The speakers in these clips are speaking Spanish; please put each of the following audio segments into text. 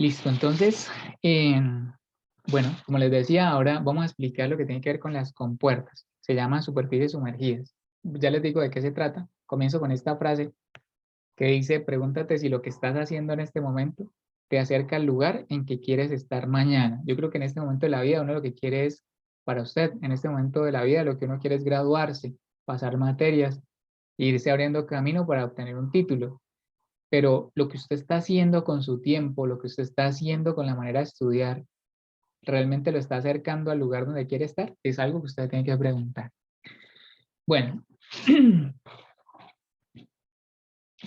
Listo, entonces, bueno, como les decía, ahora vamos a explicar lo que tiene que ver con las compuertas. Se llaman superficies sumergidas. Ya les digo de qué se trata. Comienzo con esta frase que dice, pregúntate si lo que estás haciendo en este momento te acerca al lugar en que quieres estar mañana. Yo creo que en este momento de la vida uno lo que quiere es, para usted, en este momento de la vida, lo que uno quiere es graduarse, pasar materias, e irse abriendo camino para obtener un título. Pero lo que usted está haciendo con su tiempo, lo que usted está haciendo con la manera de estudiar, ¿realmente lo está acercando al lugar donde quiere estar? Es algo que usted tiene que preguntar. Bueno,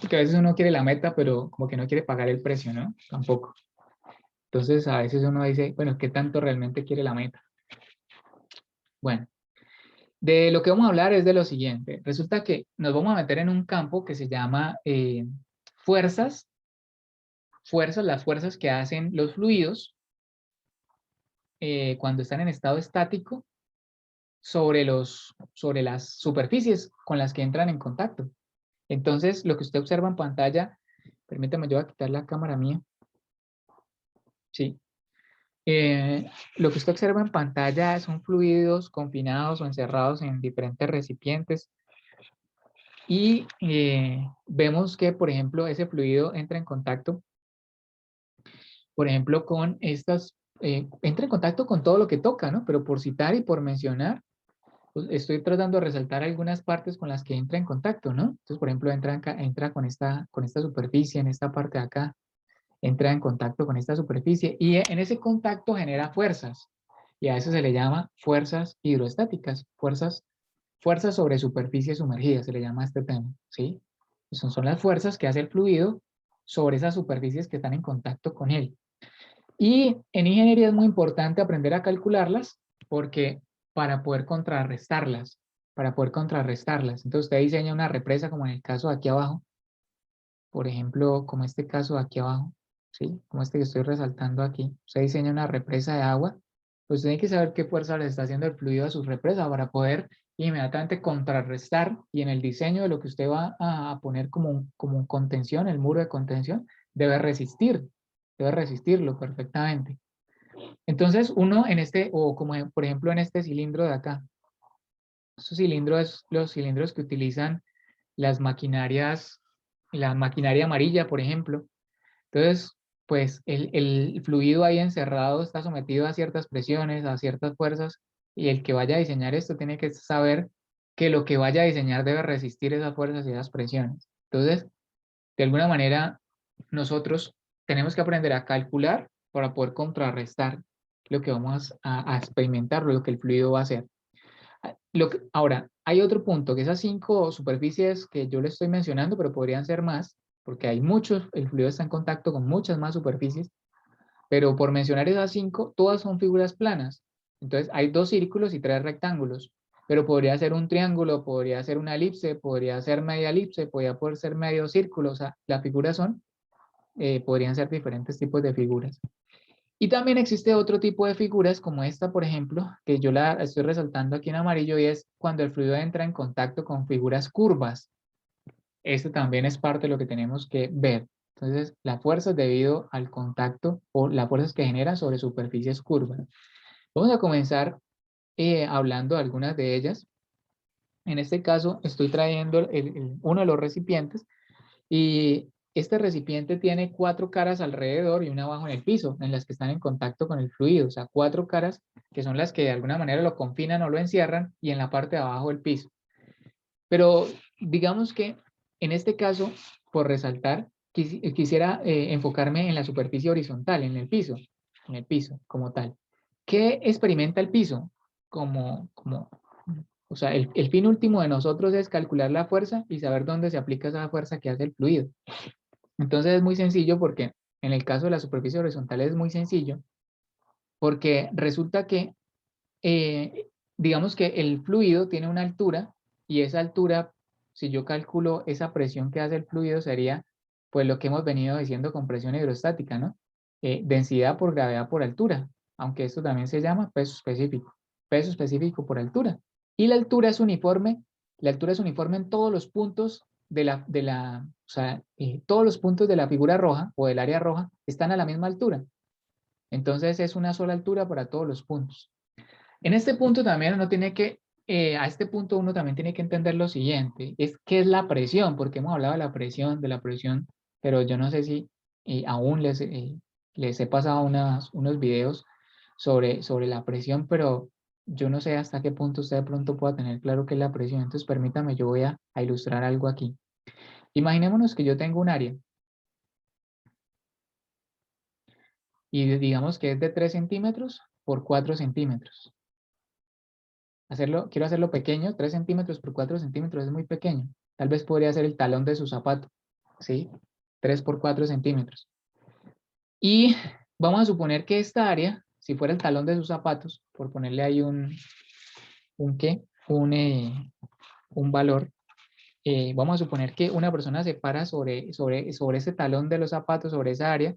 porque a veces uno quiere la meta, pero como que no quiere pagar el precio, ¿no? Tampoco. Entonces a veces uno dice, bueno, ¿qué tanto realmente quiere la meta? Bueno, de lo que vamos a hablar es de lo siguiente. Resulta que nos vamos a meter en un campo que se llama fuerzas, las fuerzas que hacen los fluidos cuando están en estado estático sobre las superficies con las que entran en contacto. Entonces, lo que usted observa en pantalla, permítame, yo voy a quitar la cámara mía. Sí. Lo que usted observa en pantalla son fluidos confinados o encerrados en diferentes recipientes y vemos que, por ejemplo, ese fluido entra en contacto, por ejemplo, con estas, entra en contacto con todo lo que toca, ¿no? Pero por citar y por mencionar, pues estoy tratando de resaltar algunas partes con las que entra en contacto, ¿no? Entonces, por ejemplo, entra con esta superficie, en esta parte de acá, entra en contacto con esta superficie y en ese contacto genera fuerzas. Y a eso se le llama fuerzas hidroestáticas, fuerzas sobre superficie sumergida, se le llama este tema, ¿sí? Son las fuerzas que hace el fluido sobre esas superficies que están en contacto con él. Y en ingeniería es muy importante aprender a calcularlas porque para poder contrarrestarlas, entonces usted diseña una represa como en el caso de aquí abajo, por ejemplo, como este caso de aquí abajo, ¿sí? Como este que estoy resaltando aquí. Usted diseña una represa de agua, pues tiene que saber qué fuerza le está haciendo el fluido a su represa para poder inmediatamente contrarrestar y en el diseño de lo que usted va a poner como un contención, el muro de contención, debe resistirlo perfectamente. Entonces, uno en este, o como por ejemplo en este cilindro de acá, estos cilindros, los cilindros que utilizan las maquinarias, la maquinaria amarilla, por ejemplo. Entonces, pues el fluido ahí encerrado está sometido a ciertas presiones, a ciertas fuerzas, y el que vaya a diseñar esto tiene que saber que lo que vaya a diseñar debe resistir esas fuerzas y esas presiones. Entonces, de alguna manera, nosotros tenemos que aprender a calcular para poder contrarrestar lo que vamos a experimentar, lo que el fluido va a hacer. Ahora, hay otro punto, que esas 5 superficies que yo le estoy mencionando, pero podrían ser más, porque hay muchos, el fluido está en contacto con muchas más superficies, pero por mencionar esas 5, todas son figuras planas. Entonces, hay 2 círculos y 3 rectángulos, pero podría ser un triángulo, podría ser una elipse, podría ser media elipse, podría poder ser medio círculo, o sea, las figuras podrían ser diferentes tipos de figuras. Y también existe otro tipo de figuras como esta, por ejemplo, que yo la estoy resaltando aquí en amarillo y es cuando el fluido entra en contacto con figuras curvas. Esto también es parte de lo que tenemos que ver. Entonces, la fuerza es debido al contacto o las fuerzas que generan sobre superficies curvas. Vamos a comenzar hablando de algunas de ellas. En este caso, estoy trayendo uno de los recipientes y este recipiente tiene 4 caras alrededor y una abajo en el piso, en las que están en contacto con el fluido. O sea, 4 caras que son las que de alguna manera lo confinan o lo encierran y en la parte de abajo el piso. Pero digamos que en este caso, por resaltar, quisiera enfocarme en la superficie horizontal, en el piso como tal. ¿Qué experimenta el piso? O sea, el fin último de nosotros es calcular la fuerza y saber dónde se aplica esa fuerza que hace el fluido. Entonces es muy sencillo porque en el caso de la superficie horizontal es muy sencillo porque resulta que, eh, digamos que el fluido tiene una altura y esa altura, si yo calculo esa presión que hace el fluido sería pues lo que hemos venido diciendo con presión hidrostática, ¿no? Densidad por gravedad por altura, aunque esto también se llama peso específico por altura. Y la altura es uniforme en todos los puntos o sea, todos los puntos de la figura roja o del área roja están a la misma altura. Entonces es una sola altura para todos los puntos. En este punto también uno tiene que, a este punto uno también tiene que entender lo siguiente, es qué es la presión, porque hemos hablado de la presión, pero yo no sé si aún les he pasado unos videos sobre la presión, pero yo no sé hasta qué punto usted de pronto pueda tener claro qué es la presión. Entonces permítame, yo voy a ilustrar algo aquí. Imaginémonos que yo tengo un área y digamos que es de 3 centímetros por 4 centímetros. Quiero hacerlo pequeño, 3 centímetros por 4 centímetros es muy pequeño. Tal vez podría ser el talón de su zapato, ¿sí? 3 por 4 centímetros. Y vamos a suponer que esta área, si fuera el talón de sus zapatos, por ponerle ahí un valor, vamos a suponer que una persona se para sobre ese talón de los zapatos, sobre esa área,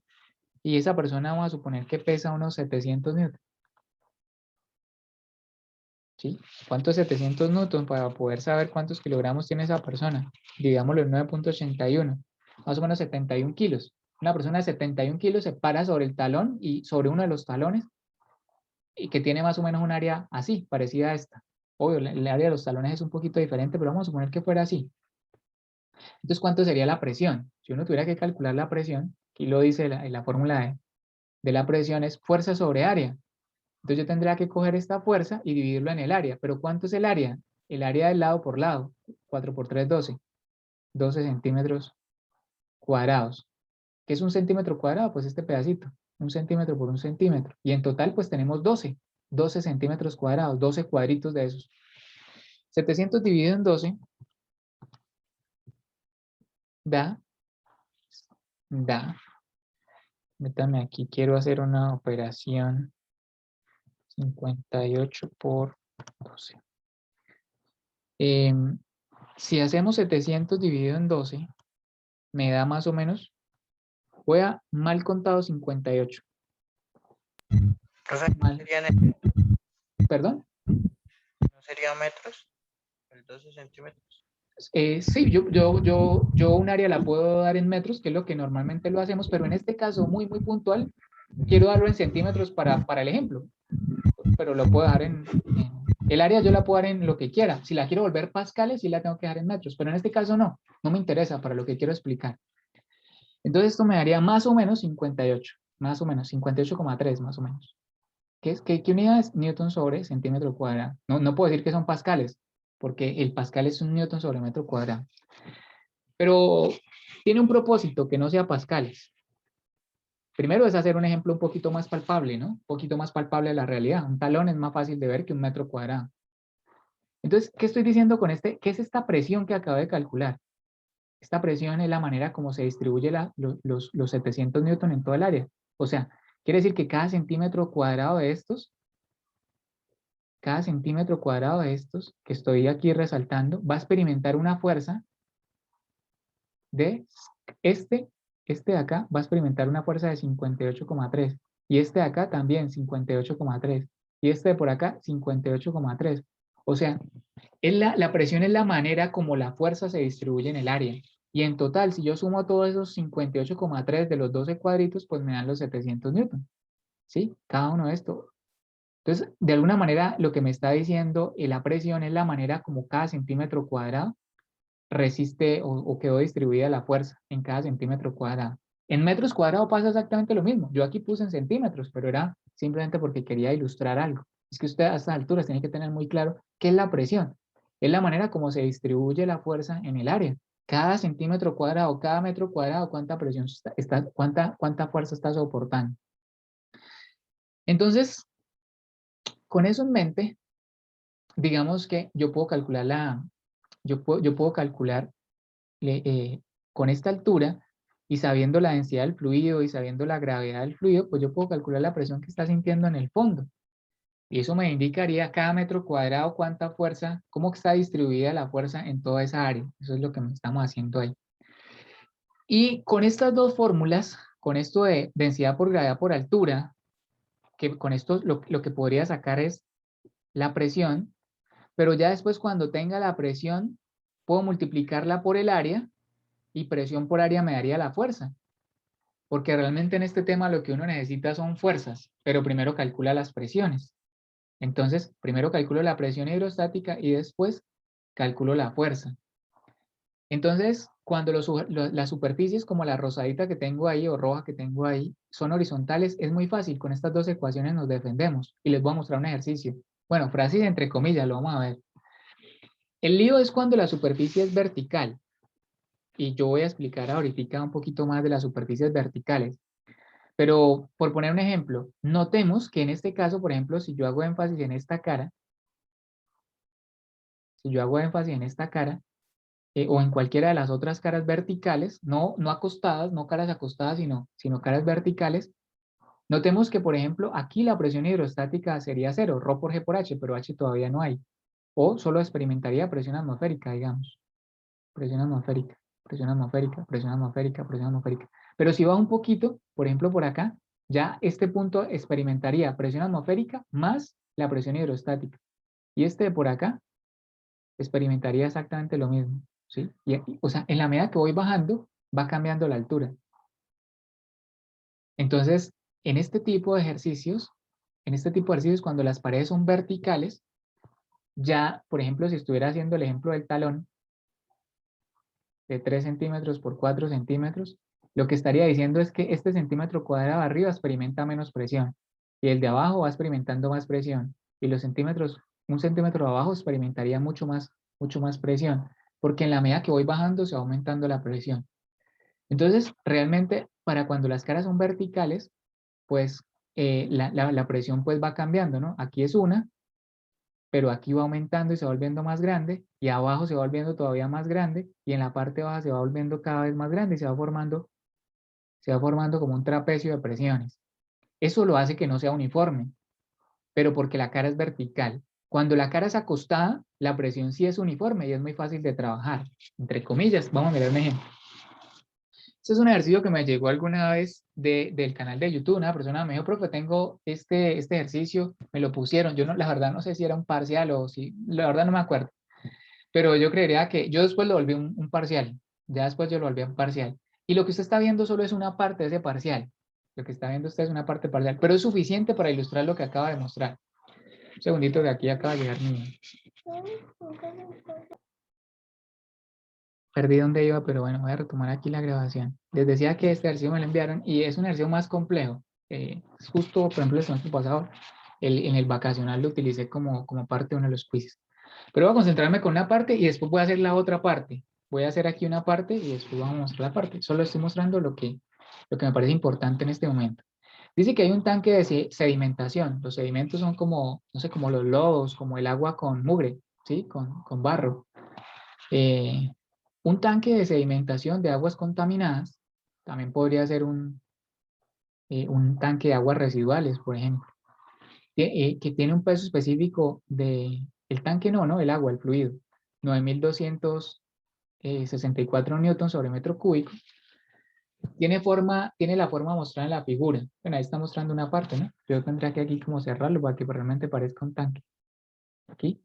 y esa persona vamos a suponer que pesa unos 700 newtons. ¿Sí? ¿Cuánto es 700 newtons? Para poder saber cuántos kilogramos tiene esa persona. Digámoslo en 9.81. Más o menos 71 kilos. Una persona de 71 kilos se para sobre el talón y sobre uno de los talones y que tiene más o menos un área así, parecida a esta. Obvio, el área de los talones es un poquito diferente, pero vamos a suponer que fuera así. Entonces, ¿cuánto sería la presión? Si uno tuviera que calcular la presión, aquí lo dice la fórmula de la presión, es fuerza sobre área. Entonces yo tendría que coger esta fuerza y dividirlo en el área. ¿Pero cuánto es el área? El área del lado por lado. 4 por 3, 12. 12 centímetros cuadrados. ¿Qué es un centímetro cuadrado? Pues este pedacito. 1 centímetro por 1 centímetro. Y en total pues tenemos 12. 12 centímetros cuadrados. 12 cuadritos de esos. 700 dividido en 12 da. Métame aquí. Quiero hacer una operación. 58 por 12. Si hacemos 700 dividido en 12, me da más o menos, voy a mal contado 58. Profe, Mal. ¿Perdón? ¿no sería metros? ¿El 12 centímetros? Sí, yo un área la puedo dar en metros, que es lo que normalmente lo hacemos, pero en este caso muy puntual, quiero darlo en centímetros para el ejemplo, pero lo puedo dejar el área yo la puedo dar en lo que quiera. Si la quiero volver pascales, sí la tengo que dejar en metros, pero en este caso no me interesa para lo que quiero explicar. Entonces esto me daría más o menos 58, más o menos 58,3 más o menos. ¿Qué unidad es? Newton sobre centímetro cuadrado. No puedo decir que son pascales, porque el pascal es un newton sobre metro cuadrado. Pero tiene un propósito que no sea pascales. Primero es hacer un ejemplo un poquito más palpable, ¿no? Un poquito más palpable de la realidad. Un talón es más fácil de ver que un metro cuadrado. Entonces, ¿qué estoy diciendo con este? ¿Qué es esta presión que acabo de calcular? Esta presión es la manera como se distribuye los 700 newton en todo el área. O sea, quiere decir que cada centímetro cuadrado de estos que estoy aquí resaltando va a experimentar una fuerza de este de acá va a experimentar una fuerza de 58,3 y este de acá también 58,3 y este de por acá 58,3. O sea, la presión es la manera como la fuerza se distribuye en el área. Y en total, si yo sumo todos esos 58,3 de los 12 cuadritos, pues me dan los 700 newton. ¿Sí? Cada uno de estos. Entonces, de alguna manera, lo que me está diciendo la presión es la manera como cada centímetro cuadrado resiste o quedó distribuida la fuerza en cada centímetro cuadrado. En metros cuadrados pasa exactamente lo mismo. Yo aquí puse en centímetros, pero era simplemente porque quería ilustrar algo. Es que usted a estas alturas tiene que tener muy claro qué es la presión. Es la manera como se distribuye la fuerza en el área. Cada centímetro cuadrado, cada metro cuadrado, cuánta presión cuánta fuerza está soportando. Entonces, con eso en mente, digamos que yo puedo calcular yo puedo calcular con esta altura y sabiendo la densidad del fluido y sabiendo la gravedad del fluido, pues yo puedo calcular la presión que está sintiendo en el fondo. Y eso me indicaría cada metro cuadrado cuánta fuerza, cómo está distribuida la fuerza en toda esa área. Eso es lo que estamos haciendo ahí. Y con estas dos fórmulas, con esto de densidad por gravedad por altura, que con esto lo que podría sacar es la presión, pero ya después cuando tenga la presión, puedo multiplicarla por el área y presión por área me daría la fuerza. Porque realmente en este tema lo que uno necesita son fuerzas, pero primero calcula las presiones. Entonces, primero calculo la presión hidrostática y después calculo la fuerza. Entonces, cuando las superficies como la rosadita que tengo ahí o roja que tengo ahí son horizontales, es muy fácil. Con estas dos ecuaciones nos defendemos. Y les voy a mostrar un ejercicio. Bueno, frases entre comillas, lo vamos a ver. El lío es cuando la superficie es vertical. Y yo voy a explicar ahorita un poquito más de las superficies verticales. Pero por poner un ejemplo, notemos que en este caso, por ejemplo, si yo hago énfasis en esta cara, o en cualquiera de las otras caras verticales, no acostadas, no caras acostadas, sino caras verticales, notemos que, por ejemplo, aquí la presión hidrostática sería 0, ρ por G por H, pero H todavía no hay. O solo experimentaría presión atmosférica, digamos. Presión atmosférica, presión atmosférica, presión atmosférica, presión atmosférica. Pero si va un poquito, por ejemplo, por acá, ya este punto experimentaría presión atmosférica más la presión hidrostática. Y este de por acá experimentaría exactamente lo mismo, ¿sí? O sea, en la medida que voy bajando, va cambiando la altura. Entonces, en este tipo de ejercicios, cuando las paredes son verticales, ya, por ejemplo, si estuviera haciendo el ejemplo del talón, de 3 centímetros por 4 centímetros, lo que estaría diciendo es que este centímetro cuadrado de arriba experimenta menos presión y el de abajo va experimentando más presión y los centímetros, un centímetro de abajo experimentaría mucho más presión, porque en la medida que voy bajando se va aumentando la presión. Entonces, realmente, para cuando las caras son verticales, pues la presión pues va cambiando, ¿no? Aquí es una, pero aquí va aumentando y se va volviendo más grande, y abajo se va volviendo todavía más grande, y en la parte baja se va volviendo cada vez más grande y se va formando como un trapecio de presiones. Eso lo hace que no sea uniforme, pero porque la cara es vertical. Cuando la cara es acostada, la presión sí es uniforme y es muy fácil de trabajar. Entre comillas, vamos a mirar un ejemplo. Este es un ejercicio que me llegó alguna vez del canal de YouTube. Una persona me dijo, profe, tengo este ejercicio, me lo pusieron. Yo no, la verdad no sé si era un parcial o si, la verdad no me acuerdo. Pero yo creería que yo después lo volví un parcial. Ya después yo lo volví un parcial. Y lo que usted está viendo solo es una parte de ese parcial. Lo que está viendo usted es una parte parcial, pero es suficiente para ilustrar lo que acaba de mostrar. Un segundito que aquí acaba de llegar mi... Perdí dónde iba, pero bueno, voy a retomar aquí la grabación. Les decía que este ejercicio me lo enviaron y es un ejercicio más complejo. Es justo, por ejemplo, el semestre pasado, en el vacacional lo utilicé como parte de uno de los quizzes. Pero voy a concentrarme con una parte y después voy a hacer la otra parte. Voy a hacer aquí una parte y después vamos a mostrar la parte. Solo estoy mostrando lo que me parece importante en este momento. Dice que hay un tanque de sedimentación. Los sedimentos son como, no sé, como los lodos, como el agua con mugre, ¿sí? Con barro. Eh, un tanque de sedimentación de aguas contaminadas también podría ser un tanque de aguas residuales, por ejemplo, que tiene un peso específico el tanque no, el agua, el fluido, 9.264 newtons sobre metro cúbico. Tiene la forma mostrada en la figura. Bueno, ahí está mostrando una parte, ¿no? Yo tendría que aquí como cerrarlo para que realmente parezca un tanque. Aquí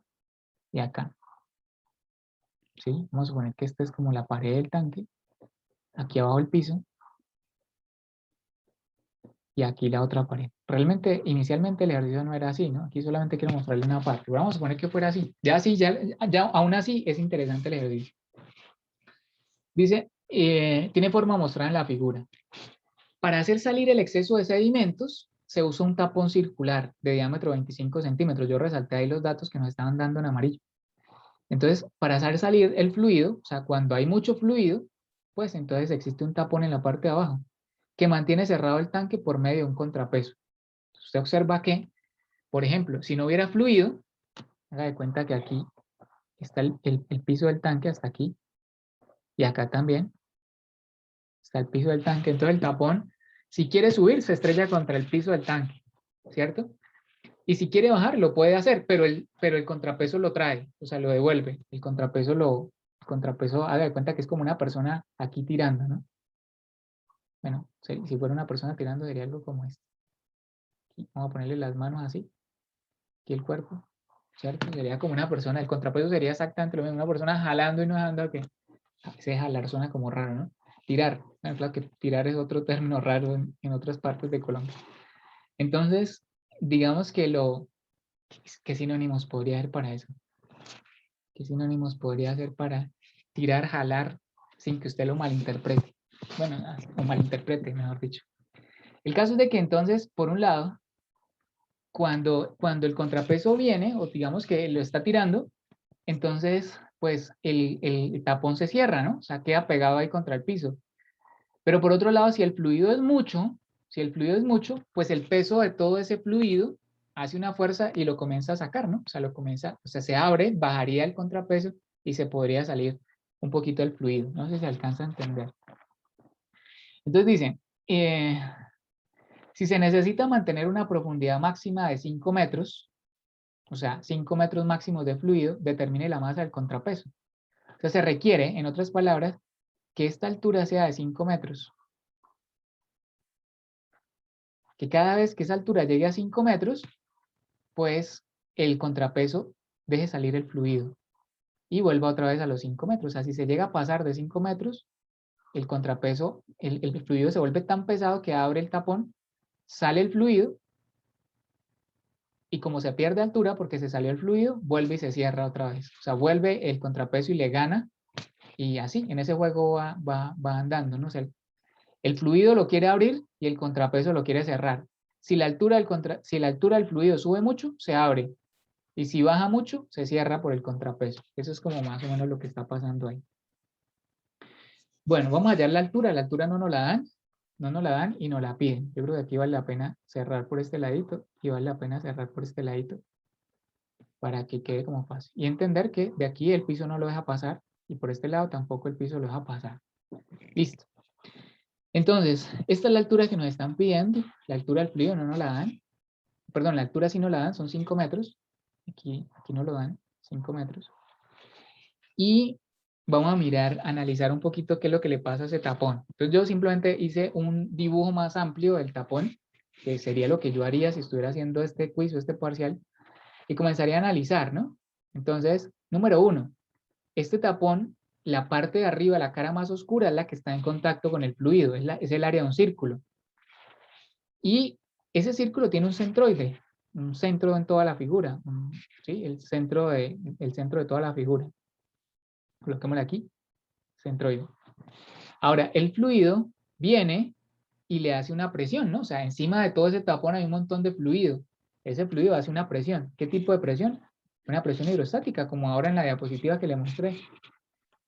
y acá. ¿Sí? Vamos a suponer que esta es como la pared del tanque. Aquí abajo el piso. Y aquí la otra pared. Realmente, inicialmente el ejercicio no era así, ¿no? Aquí solamente quiero mostrarle una parte. Pero vamos a suponer que fuera así. Ya aún así es interesante el ejercicio. Dice, tiene forma mostrada en la figura. Para hacer salir el exceso de sedimentos, se usa un tapón circular de diámetro 25 centímetros. Yo resalté ahí los datos que nos estaban dando en amarillo. Entonces, para hacer salir el fluido, o sea, cuando hay mucho fluido, pues entonces existe un tapón en la parte de abajo que mantiene cerrado el tanque por medio de un contrapeso. Usted observa que, por ejemplo, si no hubiera fluido, haga de cuenta que aquí está el piso del tanque hasta aquí, y acá también está el piso del tanque. Entonces el tapón, si quiere subir, se estrella contra el piso del tanque, ¿cierto? Y si quiere bajar, lo puede hacer, pero el contrapeso lo trae, o sea, lo devuelve. El contrapeso, haga de cuenta que es como una persona aquí tirando, ¿no? Bueno, si fuera una persona tirando, sería algo como esto. Aquí, vamos a ponerle las manos así, aquí el cuerpo. ¿cierto? Sería como una persona, el contrapeso sería exactamente lo mismo, una persona jalando y no dejando que ese jalar suena como raro, ¿no? Tirar, bueno, claro que tirar es otro término raro en otras partes de Colombia. Entonces, digamos que ¿qué sinónimos podría haber para eso? ¿Qué sinónimos podría hacer para tirar, jalar, sin que usted lo malinterprete? Bueno, o malinterprete, mejor dicho. El caso es de que entonces, por un lado, cuando el contrapeso viene, o digamos que lo está tirando, entonces, pues el tapón se cierra, ¿no? O sea, queda pegado ahí contra el piso. Pero por otro lado, si el fluido es mucho, pues el peso de todo ese fluido hace una fuerza y lo comienza a sacar, ¿no? O sea, se abre, bajaría el contrapeso y se podría salir un poquito el fluido. No sé si se alcanza a entender. Entonces dicen, si se necesita mantener una profundidad máxima de 5 metros, o sea, 5 metros máximos de fluido, determine la masa del contrapeso. O sea, se requiere, en otras palabras, que esta altura sea de 5 metros. Que cada vez que esa altura llegue a 5 metros, pues el contrapeso deje salir el fluido y vuelva otra vez a los 5 metros. O sea, si se llega a pasar de 5 metros, el contrapeso, el fluido se vuelve tan pesado que abre el tapón, sale el fluido y como se pierde altura porque se salió el fluido, vuelve y se cierra otra vez. O sea, vuelve el contrapeso y le gana y así, en ese juego va andando, ¿no? O sea, el fluido lo quiere abrir y el contrapeso lo quiere cerrar. Si la altura del fluido sube mucho, se abre. Y si baja mucho, se cierra por el contrapeso. Eso es como más o menos lo que está pasando ahí. Bueno, vamos a hallar la altura. La altura no nos la dan, no nos la dan y nos la piden. Yo creo que aquí vale la pena cerrar por este ladito y vale la pena cerrar por este ladito para que quede como fácil. Y entender que de aquí el piso no lo deja pasar y por este lado tampoco el piso lo deja pasar. Listo. Entonces, esta es la altura que nos están pidiendo. La altura del fluido no nos la dan. Perdón, la altura sí nos la dan, son 5 metros. Aquí no lo dan, 5 metros. Y vamos a mirar, analizar un poquito qué es lo que le pasa a ese tapón. Entonces yo simplemente hice un dibujo más amplio del tapón, que sería lo que yo haría si estuviera haciendo este quiz o este parcial, y comenzaría a analizar, ¿no? Entonces, número 1, este tapón, la parte de arriba, la cara más oscura, es la que está en contacto con el fluido, es el área de un círculo. Y ese círculo tiene un centroide, un centro en toda la figura, ¿sí? El centro de toda la figura. Coloquémosle aquí, centroide. Ahora, el fluido viene y le hace una presión, ¿no? O sea, encima de todo ese tapón hay un montón de fluido. Ese fluido hace una presión. ¿Qué tipo de presión? Una presión hidrostática, como ahora en la diapositiva que le mostré.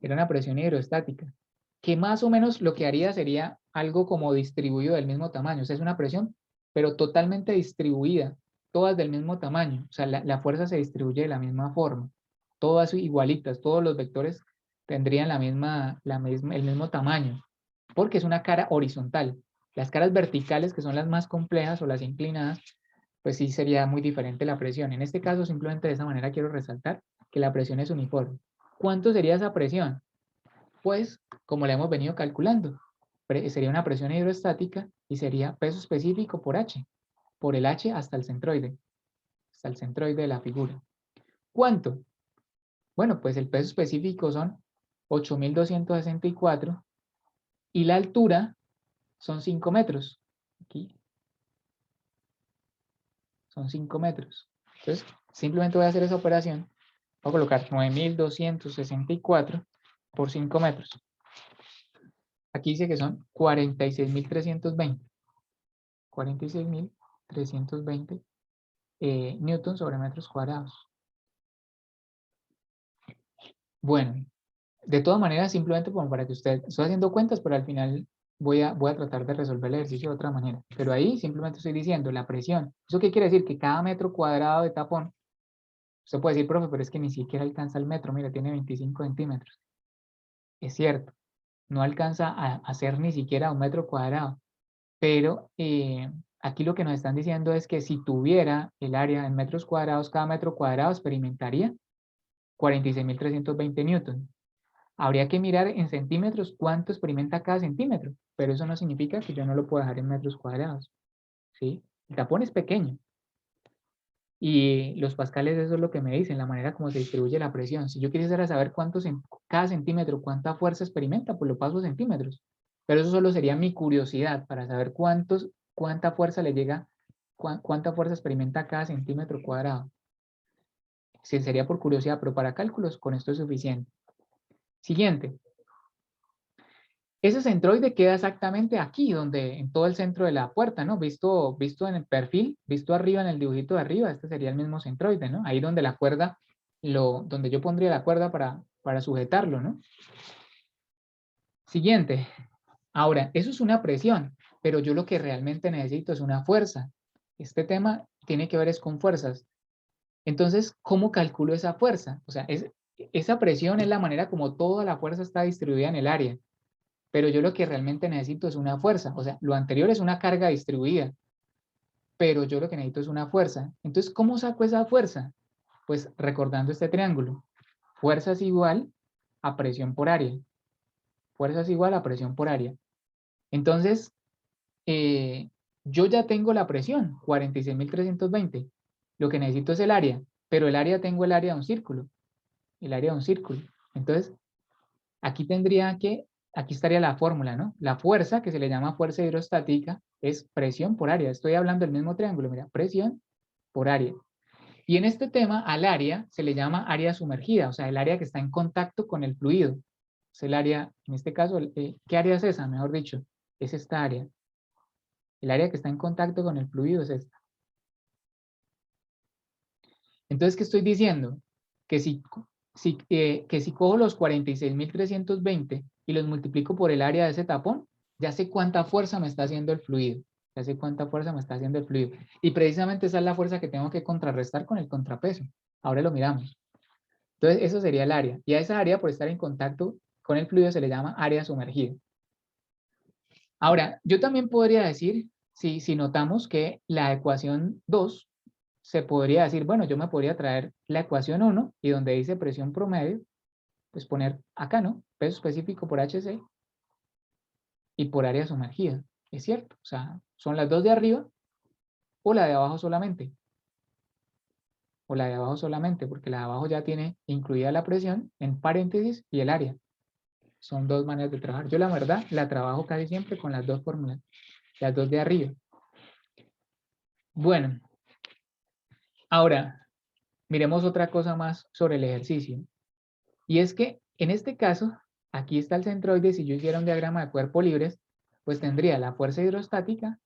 Era una presión hidrostática. Que más o menos lo que haría sería algo como distribuido del mismo tamaño. O sea, es una presión, pero totalmente distribuida. Todas del mismo tamaño. O sea, la fuerza se distribuye de la misma forma. Todas igualitas. Todos los vectores tendrían el mismo tamaño, porque es una cara horizontal. Las caras verticales, que son las más complejas o las inclinadas, pues sí sería muy diferente la presión. En este caso, simplemente de esa manera quiero resaltar que la presión es uniforme. ¿Cuánto sería esa presión? Pues, como la hemos venido calculando, sería una presión hidrostática y sería peso específico por H, por el H hasta el centroide de la figura. ¿Cuánto? Bueno, pues el peso específico son 8.264 y la altura son 5 metros. Aquí son 5 metros. Entonces, simplemente voy a hacer esa operación. Voy a colocar 9.264 por 5 metros. Aquí dice que son 46.320. 46.320 newtons sobre metros cuadrados. Bueno, de todas maneras, simplemente como para que usted, estoy haciendo cuentas, pero al final voy a tratar de resolver el ejercicio de otra manera. Pero ahí simplemente estoy diciendo la presión. ¿Eso qué quiere decir? Que cada metro cuadrado de tapón, usted puede decir, profe, pero es que ni siquiera alcanza el metro, mira, tiene 25 centímetros. Es cierto, no alcanza a ser ni siquiera un metro cuadrado. Pero aquí lo que nos están diciendo es que si tuviera el área en metros cuadrados, cada metro cuadrado experimentaría 46.320 newtons. Habría que mirar en centímetros cuánto experimenta cada centímetro, pero eso no significa que yo no lo pueda dejar en metros cuadrados, ¿sí? El tapón es pequeño. Y los pascales, eso es lo que me dicen, la manera como se distribuye la presión. Si yo quisiera saber cuántos en cada centímetro, cuánta fuerza experimenta, pues lo paso a centímetros. Pero eso solo sería mi curiosidad para saber cuánta fuerza le llega, cuánta fuerza experimenta cada centímetro cuadrado. Sí, sería por curiosidad, pero para cálculos con esto es suficiente. Siguiente. Ese centroide queda exactamente aquí, donde, en todo el centro de la puerta, ¿no? Visto en el perfil, visto arriba en el dibujito de arriba, este sería el mismo centroide, ¿no? Ahí donde la cuerda, donde yo pondría la cuerda para sujetarlo, ¿no? Siguiente. Ahora, eso es una presión, pero yo lo que realmente necesito es una fuerza. Este tema tiene que ver es con fuerzas. Entonces, ¿cómo calculo esa fuerza? O sea, esa presión es la manera como toda la fuerza está distribuida en el área. Pero yo lo que realmente necesito es una fuerza. O sea, lo anterior es una carga distribuida, pero yo lo que necesito es una fuerza. Entonces, ¿cómo saco esa fuerza? Pues recordando este triángulo. Fuerza es igual a presión por área. Fuerza es igual a presión por área. Entonces, yo ya tengo la presión, 46.320. Lo que necesito es el área, pero el área tengo el área de un círculo. El área de un círculo. Entonces, aquí aquí estaría la fórmula, ¿no? La fuerza, que se le llama fuerza hidrostática, es presión por área. Estoy hablando del mismo triángulo, mira, presión por área. Y en este tema, al área se le llama área sumergida, o sea, el área que está en contacto con el fluido. Es el área, en este caso, ¿qué área es esa? Mejor dicho, es esta área. El área que está en contacto con el fluido es esta. Entonces, ¿qué estoy diciendo? Que si cojo los 46.320 y los multiplico por el área de ese tapón, ya sé cuánta fuerza me está haciendo el fluido. Ya sé cuánta fuerza me está haciendo el fluido. Y precisamente esa es la fuerza que tengo que contrarrestar con el contrapeso. Ahora lo miramos. Entonces, eso sería el área. Y a esa área, por estar en contacto con el fluido, se le llama área sumergida. Ahora, yo también podría decir, si notamos que la ecuación 2 se podría decir, bueno, yo me podría traer la ecuación 1 y donde dice presión promedio, pues poner acá, ¿no? Peso específico por HC y por área sumergida. Es cierto, o sea, son las dos de arriba o la de abajo solamente. O la de abajo solamente, porque la de abajo ya tiene incluida la presión en paréntesis y el área. Son dos maneras de trabajar. Yo la verdad la trabajo casi siempre con las dos fórmulas, las dos de arriba. Bueno, ahora miremos otra cosa más sobre el ejercicio. Y es que en este caso, aquí está el centroide. Si yo hiciera un diagrama de cuerpo libres, pues tendría la fuerza hidrostática,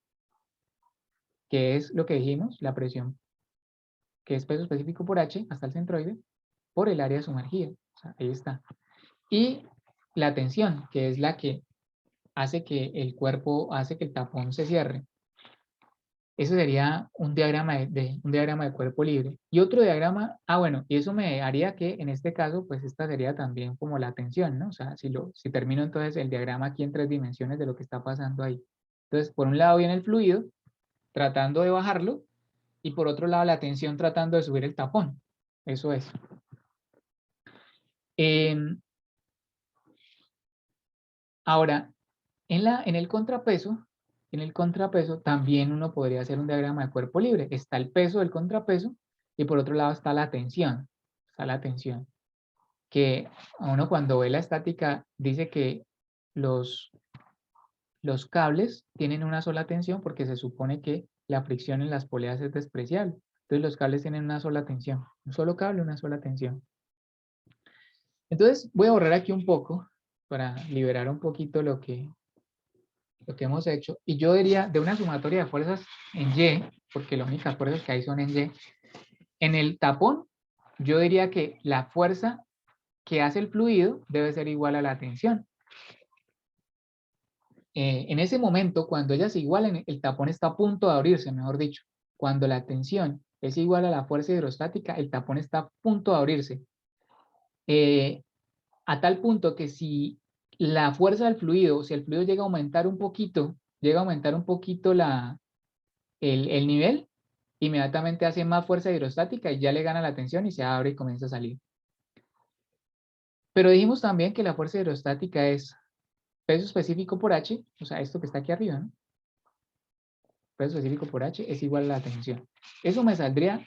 que es lo que dijimos, la presión, que es peso específico por H, hasta el centroide, por el área sumergida. O sea, ahí está. Y la tensión, que es la que hace que hace que el tapón se cierre. Eso sería un diagrama un diagrama de cuerpo libre. Y otro diagrama, bueno, y eso me haría que en este caso, pues esta sería también como la tensión, ¿no? O sea, si termino entonces el diagrama aquí en 3 dimensiones de lo que está pasando ahí. Entonces, por un lado viene el fluido, tratando de bajarlo, y por otro lado la tensión tratando de subir el tapón. Eso es. Ahora, en el contrapeso también uno podría hacer un diagrama de cuerpo libre. Está el peso del contrapeso y por otro lado está la tensión. Está la tensión. Que uno cuando ve la estática dice que los cables tienen una sola tensión porque se supone que la fricción en las poleas es despreciable. Entonces los cables tienen una sola tensión. Un solo cable, una sola tensión. Entonces voy a borrar aquí un poco para liberar un poquito lo que hemos hecho, y yo diría de una sumatoria de fuerzas en Y, porque las únicas fuerzas que hay son en Y, en el tapón, yo diría que la fuerza que hace el fluido debe ser igual a la tensión. En ese momento, cuando ellas se igualen, el tapón está a punto de abrirse, mejor dicho. Cuando la tensión es igual a la fuerza hidrostática, el tapón está a punto de abrirse. A tal punto que si la fuerza del fluido, si el fluido llega a aumentar un poquito, el nivel, inmediatamente hace más fuerza hidrostática y ya le gana la tensión y se abre y comienza a salir. Pero dijimos también que la fuerza hidrostática es peso específico por H, o sea, esto que está aquí arriba, ¿no? Peso específico por H es igual a la tensión. Eso me saldría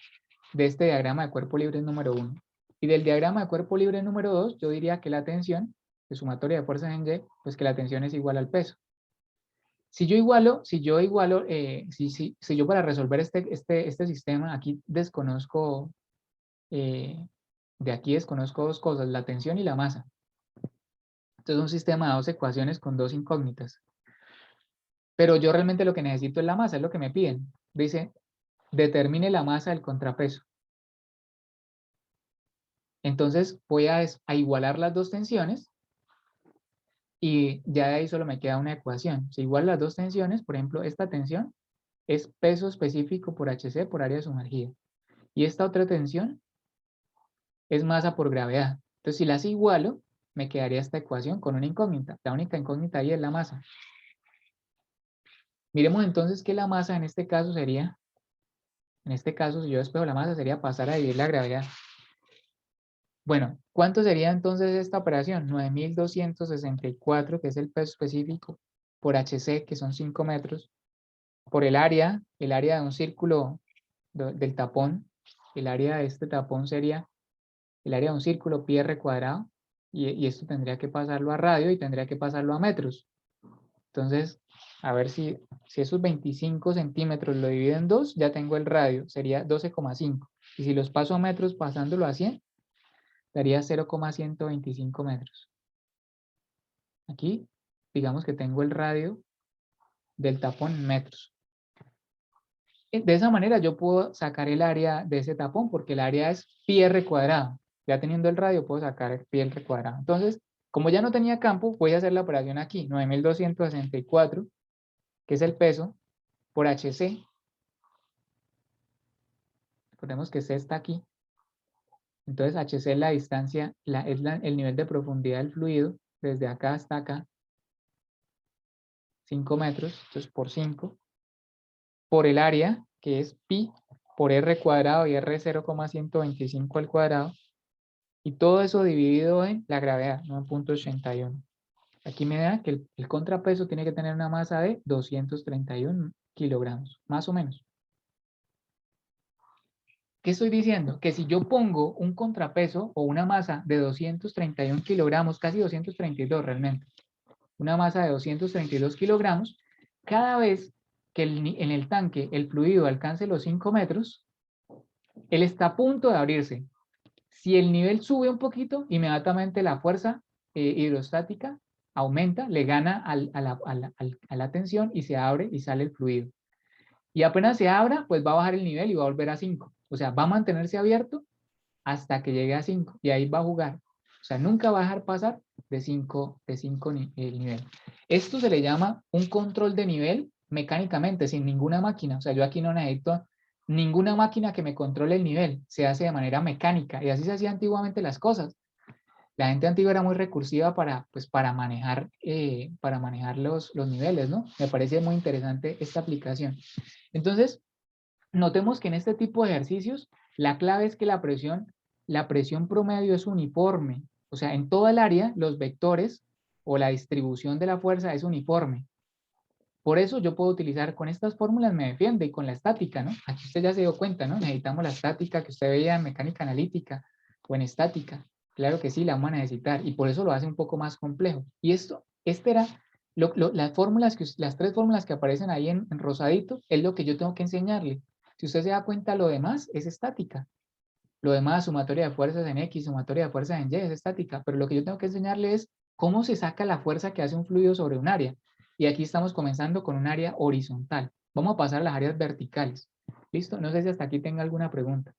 de este diagrama de cuerpo libre número 1. Y del diagrama de cuerpo libre número 2, yo diría que la tensión, de sumatoria de fuerzas en Y, pues que la tensión es igual al peso. Si yo para resolver este sistema, aquí desconozco, de aquí desconozco dos cosas, la tensión y la masa. Entonces es un sistema de dos ecuaciones con dos incógnitas. Pero yo realmente lo que necesito es la masa, es lo que me piden. Dice, determine la masa del contrapeso. Entonces voy a igualar las dos tensiones y ya de ahí solo me queda una ecuación. Si igual las dos tensiones, por ejemplo, esta tensión es peso específico por HC por área sumergida. Y esta otra tensión es masa por gravedad. Entonces si las igualo, me quedaría esta ecuación con una incógnita. La única incógnita ahí es la masa. Miremos entonces que la masa en este caso sería, si yo despejo la masa, sería pasar a dividir la gravedad. Bueno, ¿cuánto sería entonces esta operación? 9.264, que es el peso específico, por HC, que son 5 metros, por el área de un círculo del tapón. El área de este tapón sería el área de un círculo pi r cuadrado, y esto tendría que pasarlo a radio y tendría que pasarlo a metros. Entonces, a ver si esos 25 centímetros lo divido en 2, ya tengo el radio, sería 12,5. Y si los paso a metros pasándolo a 100, daría 0,125 metros. Aquí, digamos que tengo el radio del tapón en metros. De esa manera yo puedo sacar el área de ese tapón, porque el área es pi r cuadrado. Ya teniendo el radio puedo sacar el pi r cuadrado. Entonces, como ya no tenía campo, voy a hacer la operación aquí. 9.264, que es el peso, por HC. Recordemos que C está aquí. Entonces HC es la distancia, el nivel de profundidad del fluido, desde acá hasta acá. 5 metros, entonces por 5. Por el área, que es pi por r cuadrado, y r es 0,125 al cuadrado, y todo eso dividido en la gravedad, 9,81. Aquí me da que el contrapeso tiene que tener una masa de 231 kilogramos, más o menos. ¿Qué estoy diciendo? Que si yo pongo un contrapeso o una masa de 231 kilogramos, casi 232 realmente, una masa de 232 kilogramos, cada vez que en el tanque el fluido alcance los 5 metros, él está a punto de abrirse. Si el nivel sube un poquito, inmediatamente la fuerza hidrostática aumenta, le gana a la tensión y se abre y sale el fluido. Y apenas se abra, pues va a bajar el nivel y va a volver a 5. O sea, va a mantenerse abierto hasta que llegue a 5 y ahí va a jugar. O sea, nunca va a dejar pasar de 5 el nivel. Esto se le llama un control de nivel mecánicamente, sin ninguna máquina. O sea, yo aquí no necesito ninguna máquina que me controle el nivel. Se hace de manera mecánica y así se hacían antiguamente las cosas. La gente antigua era muy recursiva para manejar los niveles, ¿no? Me parece muy interesante esta aplicación. Entonces, notemos que en este tipo de ejercicios, la clave es que la presión promedio es uniforme. O sea, en toda el área, los vectores o la distribución de la fuerza es uniforme. Por eso yo puedo utilizar, con estas fórmulas me defiende, y con la estática, ¿no? Aquí usted ya se dio cuenta, ¿no? Necesitamos la estática que usted veía en mecánica analítica o en estática. Claro que sí, la vamos a necesitar, y por eso lo hace un poco más complejo. Y este era, las tres fórmulas que aparecen ahí en rosadito, es lo que yo tengo que enseñarle. Si usted se da cuenta, lo demás es estática. Lo demás, sumatoria de fuerzas en X, sumatoria de fuerzas en Y, es estática. Pero lo que yo tengo que enseñarle es cómo se saca la fuerza que hace un fluido sobre un área. Y aquí estamos comenzando con un área horizontal. Vamos a pasar a las áreas verticales. ¿Listo? No sé si hasta aquí tenga alguna pregunta.